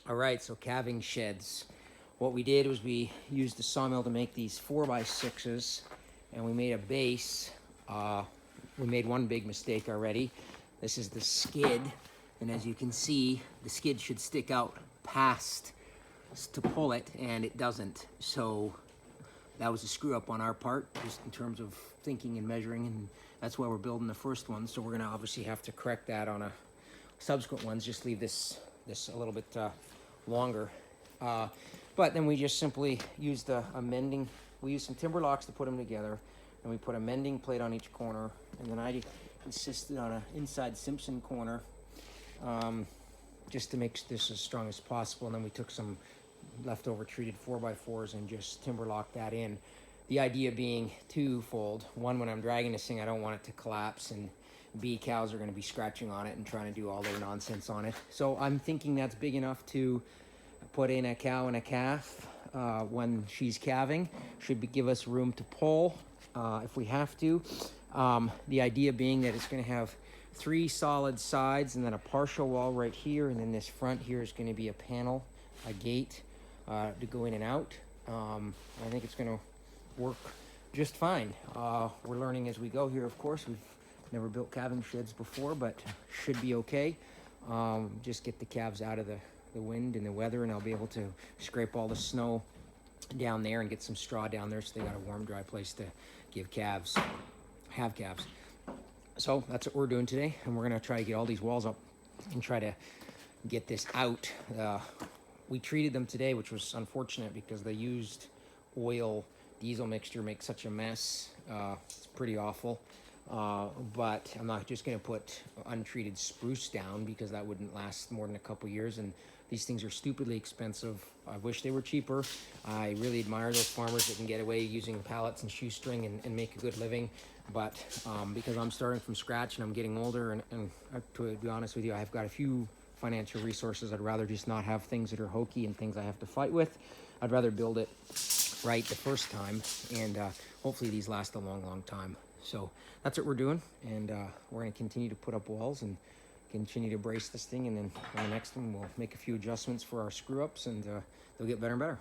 All right, so calving sheds. What we did was we used the sawmill to make these 4x6s, and we made a base. We made one big mistake already. This is the skid, and as you can see, the skid should stick out past to pull it, and it doesn't. So that was a screw up on our part, just in terms of thinking and measuring, and that's why we're building the first one. So we're gonna obviously have to correct that on a subsequent ones. Just leave this a little bit longer. But then we just simply used a mending. We used some timber locks to put them together, and we put a mending plate on each corner, and then I insisted on an inside Simpson corner, just to make this as strong as possible. And then we took some leftover treated 4x4s and just timber locked that in. The idea being twofold. One, when I'm dragging this thing, I don't want it to collapse, and B, cows are going to be scratching on it and trying to do all their nonsense on it. So I'm thinking that's big enough to put in a cow and a calf when she's calving. Should give us room to pull if we have to. The idea being that it's going to have 3 solid sides and then a partial wall right here, and then this front here is going to be a panel, a gate to go in and out. I think it's going to work just fine. We're learning as we go here, of course. We've never built calving sheds before, but should be okay. Just get the calves out of the wind and the weather, and I'll be able to scrape all the snow down there and get some straw down there so they got a warm, dry place to have calves. So that's what we're doing today, and we're gonna try to get all these walls up and try to get this out. We treated them today, which was unfortunate because the used oil diesel mixture makes such a mess. It's pretty awful. But I'm not just going to put untreated spruce down, because that wouldn't last more than a couple years, and these things are stupidly expensive. I wish they were cheaper. I really admire those farmers that can get away using pallets and shoestring and make a good living. But because I'm starting from scratch and I'm getting older, and to be honest with you, I've got a few financial resources. I'd rather just not have things that are hokey and things I have to fight with. I'd rather build it right the first time, and hopefully these last a long, long time. So that's what we're doing, and we're going to continue to put up walls and continue to brace this thing, and then on the next one we'll make a few adjustments for our screw-ups, and they'll get better and better.